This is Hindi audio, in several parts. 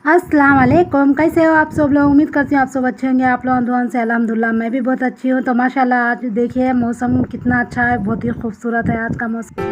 अस्सलाम वालेकुम। कैसे हो आप सब लोग? उम्मीद करती हूँ आप सब अच्छे होंगे। आप लोगों दुआओं से अल्हम्दुलिल्लाह मैं भी बहुत अच्छी हूँ। तो माशाल्लाह आज देखिए मौसम कितना अच्छा है, बहुत ही खूबसूरत है आज का मौसम।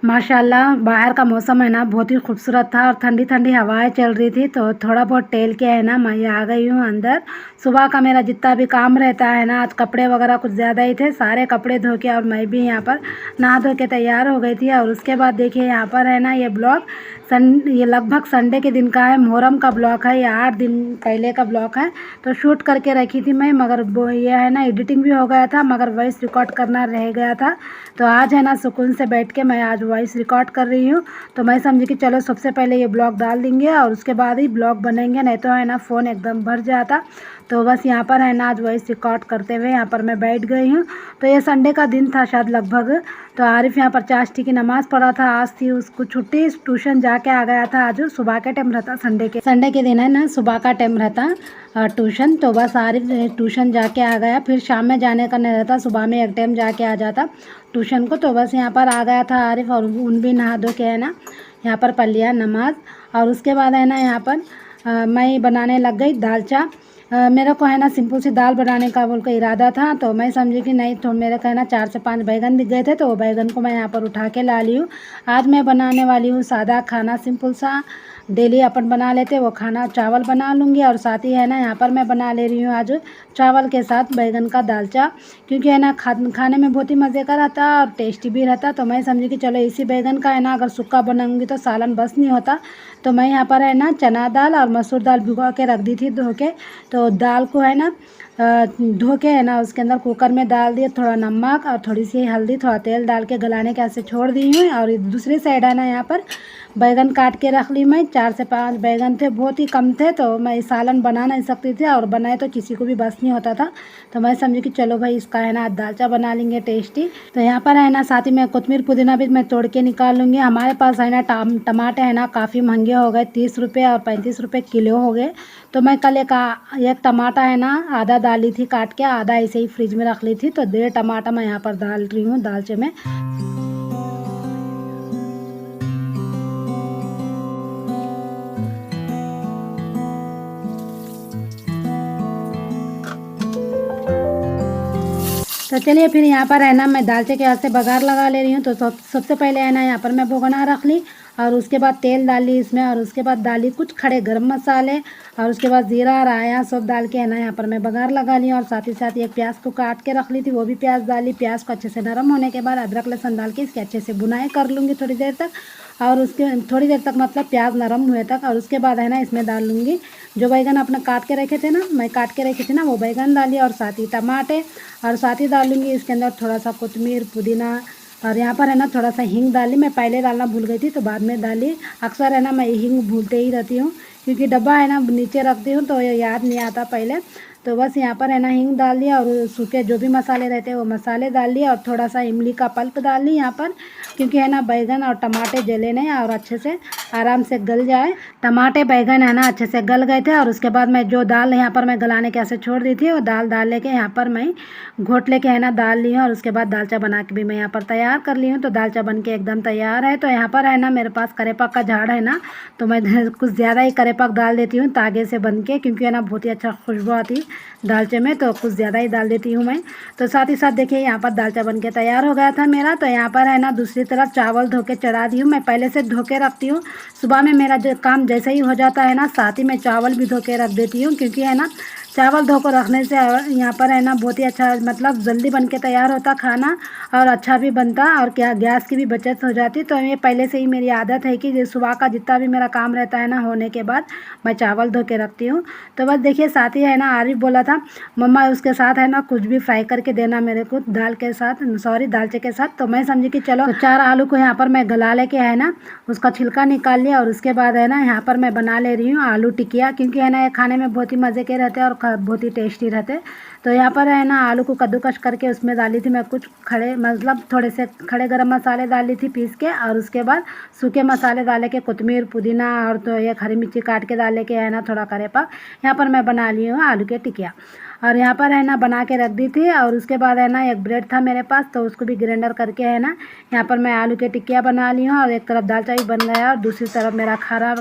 माशाल्लाह बाहर का मौसम है ना बहुत ही खूबसूरत था और ठंडी ठंडी हवाएं चल रही थी। तो थोड़ा बहुत टहल के है ना मैं आ गई हूँ अंदर। सुबह का मेरा जितना भी काम रहता है ना, आज कपड़े वगैरह कुछ ज़्यादा ही थे, सारे कपड़े धो के और मैं भी यहाँ पर नहा धो के तैयार हो गई थी। और उसके बाद देखिए यहाँ पर है ना ये ब्लॉग ये लगभग संडे के दिन का है, मुहर्रम का ब्लॉग है, ये 8 दिन पहले का ब्लॉग है। तो शूट करके रखी थी मैं, मगर वो ये है ना एडिटिंग भी हो गया था, मगर वॉइस रिकॉर्ड करना रह गया था। तो आज है ना सुकून से बैठ के मैं आज वॉइस रिकॉर्ड कर रही हूँ। तो मैं समझी कि चलो सबसे पहले ये ब्लॉग डाल देंगे और उसके बाद ही ब्लॉग बनेंगे, नहीं तो है ना फ़ोन एकदम भर जाता। तो बस यहाँ पर है ना आज वॉइस रिकॉर्ड करते हुए यहाँ पर मैं बैठ गई हूँ। तो ये संडे का दिन था शायद लगभग। तो आरिफ यहाँ पर चाश्ती की नमाज़ पढ़ा था, आज थी उसको छुट्टी, ट्यूशन जाके आ गया था। आज सुबह के टाइम रहता, संडे के दिन है ना सुबह का टाइम रहता ट्यूशन। तो बस आरिफ ट्यूशन जाके आ गया, फिर शाम में जाने का नहीं रहता, सुबह में एक टाइम जाके आ जाता ट्यूशन को। तो बस यहाँ पर आ गया था आरिफ और उन भी नहा धो के है ना यहाँ पर पढ़ लिया नमाज। और उसके बाद है ना यहाँ पर मैं बनाने लग गई दाल चा। मेरे को है ना सिंपल सी दाल बनाने का बोल के इरादा था। तो मैं समझी कि नहीं, तो मेरे को है ना 4 से 5 बैगन दिख गए थे, तो वो बैगन को मैं यहाँ पर उठा के ला ली हूँ। आज मैं बनाने वाली हूँ सादा खाना, सिंपल सा डेली अपन बना लेते वो खाना, चावल बना लूँगी। और साथ ही है ना यहाँ पर मैं बना ले रही हूँ आज चावल के साथ बैगन का दालचा, क्योंकि है ना खाने में बहुत ही मज़े का रहता और टेस्टी भी रहता। तो मैं समझी कि चलो इसी बैगन का है ना अगर सूखा बनाऊँगी तो सालन बस नहीं होता। तो मैं यहाँ पर है ना चना दाल और मसूर दाल भिगो के रख दी थी धो के। तो दाल को है ना धो के है ना उसके अंदर कुकर में डाल दिए, थोड़ा नमक और थोड़ी सी हल्दी, थोड़ा तेल डाल के गलाने के ऐसे छोड़ दी हूँ। और दूसरी साइड है ना यहाँ पर बैगन काट के रख ली मैं, 4 से 5 बैगन थे, बहुत ही कम थे, तो मैं सालन बना नहीं सकती थी और बनाए तो किसी को भी बस नहीं होता था। तो मैं समझी कि चलो भाई इसका है ना दालचा बना लेंगे टेस्टी। तो यहाँ पर है ना साथ ही में कोतमीर पुदीना भी मैं तोड़ के निकाल लूँगी। हमारे पास है ना टमाटे है ना काफ़ी महंगे हो गए, 30 रुपये और 35 रुपये किलो हो गए। तो मैं कल एक टमाटा है ना आधा डाली थी काट के, आधा ऐसे ही फ्रिज में रख ली थी। तो 1.5 टमाटा मैं यहाँ पर डाल रही हूँ दालचे में। तो चलिए फिर यहाँ पर है ना मैं दालचे के हाथ से बघार लगा ले रही हूँ। तो सबसे पहले है ना यहाँ पर मैं भगोना रख ली और उसके बाद तेल डाल ली इसमें, और उसके बाद डाली कुछ खड़े गरम मसाले और उसके बाद जीरा राया सब डाल के है ना यहाँ पर मैं बघार लगा ली। और साथ ही साथ एक प्याज को काट के रख ली थी, वो भी प्याज डाली। प्याज को अच्छे से नरम होने के बाद अदरक लहसुन डाल के इसके अच्छे से बुनाई कर लूँगी थोड़ी देर तक। और उसके थोड़ी देर तक मतलब प्याज नरम हुए तक। और उसके बाद है ना इसमें डाल लूँगी जो बैगन अपने काट के रखे थे ना, मैं काट के रखी थी ना वो बैगन डाली, और साथ ही टमाटे, और साथ ही डालूँगी इसके अंदर थोड़ा सा कोतमीर पुदीना। और यहाँ पर है ना थोड़ा सा हींग डाली, मैं पहले डालना भूल गई थी तो बाद में डाली। अक्सर है ना मैं हींग भूलते ही रहती हूँ, क्योंकि डब्बा है ना नीचे रखती हूँ तो ये याद नहीं आता पहले। तो बस यहाँ पर है ना हींग डाल दिया और सूखे जो भी मसाले रहते हैं वो मसाले डाल लिए, और थोड़ा सा इमली का पल्प डाल ली यहाँ पर, क्योंकि है ना बैगन और टमाटे जले नहीं और अच्छे से आराम से गल जाए। टमाटे बैगन है ना अच्छे से गल गए थे। और उसके बाद मैं जो दाल यहाँ पर मैं गलाने के ऐसे छोड़ दी थी वो दाल डाल लेके यहाँ पर मैं घोट लेके है ना डाल ली हूँ। और उसके बाद दालचा बना के भी मैं यहाँ पर तैयार कर ली हूँ। तो दालचा बन के एकदम तैयार है। तो यहाँ पर है ना मेरे पास करेपाक का झाड़ है ना, तो मैं कुछ ज़्यादा ही करेपाक डाल देती हूँ तागे से बन के, क्योंकि है ना बहुत ही अच्छा खुशबू आती दालचे में, तो कुछ ज़्यादा ही डाल देती हूँ मैं। तो साथ ही साथ देखिए यहाँ पर दालचा बन के तैयार हो गया था मेरा। तो यहाँ पर है ना दूसरी तरफ चावल धो के चढ़ा दी हूँ, मैं पहले से धो के रखती हूँ। सुबह में मेरा जो काम जैसे ही हो जाता है ना, साथ ही मैं चावल भी धो के रख देती हूँ, क्योंकि है ना चावल धो कर रखने से यहाँ पर है ना बहुत ही अच्छा मतलब जल्दी बन के तैयार होता खाना, और अच्छा भी बनता, और क्या गैस की भी बचत हो जाती। तो ये पहले से ही मेरी आदत है कि सुबह का जितना भी मेरा काम रहता है ना होने के बाद मैं चावल धो के रखती हूँ। तो बस देखिए साथ ही है ना आरिफ बोला था मम्मा उसके साथ है ना कुछ भी फ्राई करके देना मेरे को दाल के साथ, सॉरी दालचे के साथ। तो मैं समझी कि चलो, तो 4 आलू को यहाँ पर मैं गला लेके है ना उसका छिलका निकाल लिया, और उसके बाद है ना यहाँ पर मैं बना ले रही हूँ आलू टिकिया, क्योंकि है ना ये खाने में बहुत ही मज़े के रहते हैं और बहुत ही टेस्टी रहते। तो यहाँ पर है ना आलू को कद्दूकस करके उसमें डाली थी मैं कुछ खड़े मतलब थोड़े से खड़े गरम मसाले डाली थी पीस के, और उसके बाद सूखे मसाले डाले के कोतमीर पुदीना और तो ये हरी मिर्ची काट के डाले के है ना थोड़ा करेपा। यहाँ पर मैं बना ली हूँ आलू के टिकिया, और यहाँ पर है ना बना के रख दी थी। और उसके बाद है ना एक ब्रेड था मेरे पास, तो उसको भी ग्राइंडर करके है ना यहाँ पर मैं आलू के टिकिया बना ली हूँ, और एक तरफ दाल चावल बन गया और दूसरी तरफ मेरा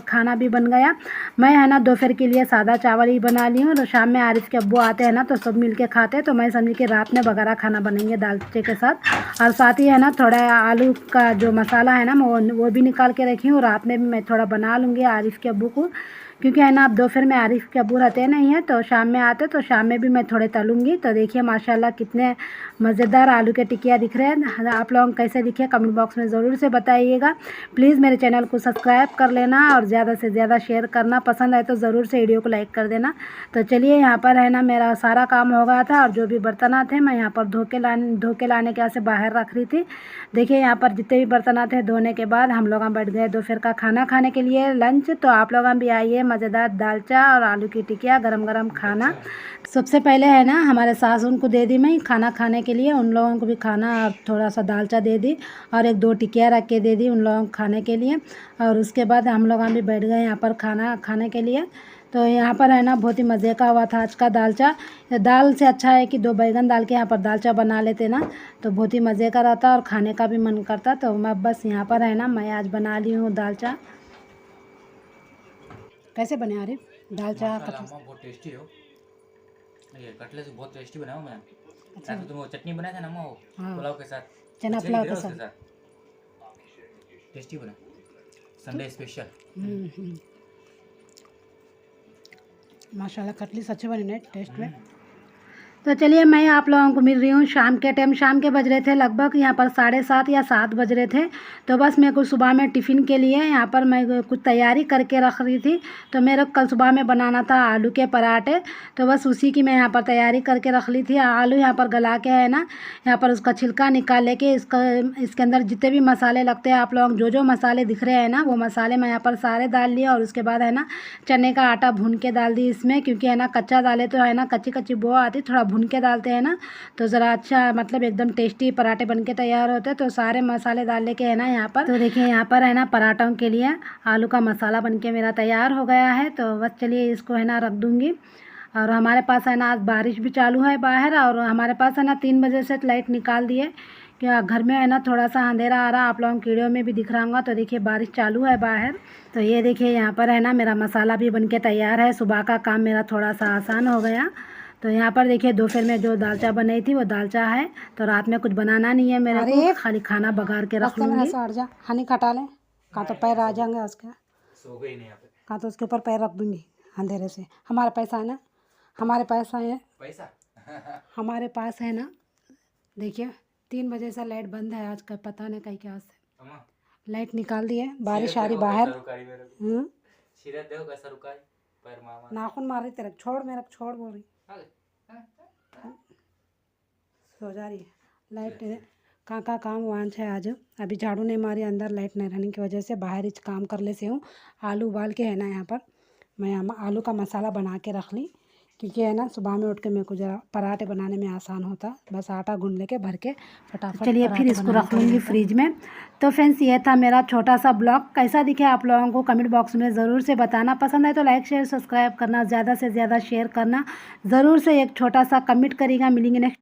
खाना भी बन गया। मैं है ना दोपहर के लिए सादा चावल ही बना ली हूँ, तो शाम में आरिफ के अब्बू आते हैं ना तो सब मिल के खाते हैं, तो मैं समझी कि रात में बघारा खाना बनेंगे दाल के साथ। और साथ ही है ना थोड़ा आलू का जो मसाला है ना मैं वो भी निकाल के रखी हूँ, रात में भी मैं थोड़ा बना लूँगी आरिफ के अब्बू को, क्योंकि है ना अब दोपहर में आरिफ के अब्बू रहते नहीं हैं, तो शाम में आते तो शाम में भी मैं थोड़े तलूँगी। तो देखिए माशाल्लाह कितने मज़ेदार आलू के टिकिया दिख रहे हैं। आप लोग कैसे दिखे कमेंट बॉक्स में ज़रूर से बताइएगा। प्लीज़ मेरे चैनल को सब्सक्राइब कर लेना और ज़्यादा से ज़्यादा शेयर करना, पसंद आए तो ज़रूर से वीडियो को लाइक कर देना। तो चलिए यहाँ पर है ना मेरा सारा काम हो गया था, और जो भी बर्तन थे मैं यहाँ पर धो के लाने के से बाहर रख रही थी। देखिए यहाँ पर जितने भी बर्तन थे धोने के बाद हम लोग बैठ गए दोपहर का खाना खाने के लिए लंच। तो आप लोग भी आइए, मज़ेदार दालचा और आलू की टिकिया गरम गरम खाना। सबसे पहले है ना हमारे सास उनको दे दी मैं खाना खाने के लिए, उन लोगों को भी खाना और थोड़ा सा दालचा दे दी और एक दो टिकिया रख के दे दी उन लोगों को खाने के लिए। और उसके बाद हम लोग भी बैठ गए यहाँ पर खाना खाने के लिए। तो यहाँ पर है ना बहुत ही मज़े का हुआ था आज का दालचा। दाल से अच्छा है कि 2 बैगन डाल के यहाँ पर दालचा बना लेते ना, तो बहुत ही मज़े का रहता और खाने का भी मन करता। तो मैं बस यहाँ पर है ना मैं आज बना ली हूँ दालचा। कैसे बने आरिफ दालचा? बहुत टेस्टी हो ये कटलेट बहुत टेस्टी बनाया मैं। अच्छा तो तुम वो चटनी बनाया था ना वो पुलाव के साथ, चना पुलाव के साथ टेस्टी बना, संडे स्पेशल। माशाल्लाह कटलेट अच्छे बने ने टेस्ट में। तो चलिए मैं आप लोगों को मिल रही हूँ शाम के टाइम। शाम के बज रहे थे लगभग यहाँ पर 7:30 या 7 बज रहे थे। तो बस मेरे को सुबह में टिफ़िन के लिए यहाँ पर मैं कुछ तैयारी करके रख रही थी। तो मेरे कल सुबह में बनाना था आलू के पराठे, तो बस उसी की मैं यहाँ पर तैयारी करके रख ली थी। आलू यहाँ पर गला के है ना यहाँ पर उसका छिलका निकाल लेके इसके अंदर जितने भी मसाले लगते हैं आप लोग जो मसाले दिख रहे हैं ना वो मसाले मैं यहाँ पर सारे डाल लिए। और उसके बाद है ना चने का आटा भून के डाल दी इसमें, क्योंकि है ना कच्चा डाले तो है ना कच्ची बो आती, थोड़ा भून के डालते हैं ना तो ज़रा अच्छा मतलब एकदम टेस्टी पराठे बनके तैयार होते हैं। तो सारे मसाले डाल के है ना यहाँ पर, तो देखिए यहाँ पर है ना पराठों के लिए आलू का मसाला बनके मेरा तैयार हो गया है। तो बस चलिए इसको है ना रख दूँगी। और हमारे पास है ना आज बारिश भी चालू है बाहर, और हमारे पास है ना 3 बजे से लाइट निकाल दिए, क्या घर में है ना थोड़ा सा अंधेरा आ रहा, आप लोगों की वीडियो में भी दिख रहा होगा। तो देखिए बारिश चालू है बाहर। तो ये देखिए यहाँ पर है ना मेरा मसाला भी बनके तैयार है। सुबह का काम मेरा थोड़ा सा आसान हो गया। तो यहाँ पर देखिए दोपहर में जो दालचा बनाई थी वो दालचा है, तो रात में कुछ बनाना नहीं है मेरे को, खाली खाना बघार के रख लूँगी। हनी कटा लें कहाँ तो पैर आ जाएंगे उसके, सो गई नहीं यहाँ पे, कहाँ तो उसके ऊपर पैर रख दूँगी अंधेरे से। हमारे पैसा है ना, हमारे पैसा है पैसा हमारे पास है ना। देखिए 3 बजे से लाइट बंद है आज का, पता नहीं कहीं क्या से लाइट निकाल दी है। बारिश आ रही बाहर। नाखून मार रही तेरे, छोड़ मेरा छोड़ बोल रही, सो जा रही है लाइट। कहाँ काम वहाँ है आज, अभी झाड़ू नहीं मारी, अंदर लाइट नहीं रहने की वजह से बाहर ही काम कर ले से हूँ। आलू उबाल के है ना यहाँ पर मैं आलू का मसाला बना के रख ली, क्योंकि है ना सुबह में उठ के मेरे को जरा पराठे बनाने में आसान होता, बस आटा गूंद लेके भर के फटाफट। चलिए फिर इसको रख लूँगी फ्रिज में। तो फ्रेंड्स ये था मेरा छोटा सा ब्लॉग, कैसा दिखे आप लोगों को कमेंट बॉक्स में ज़रूर से बताना। पसंद आए तो लाइक शेयर सब्सक्राइब करना, ज़्यादा से ज़्यादा शेयर करना, ज़रूर से एक छोटा सा कमेंट करिएगा। मिलेंगे नेक्स्ट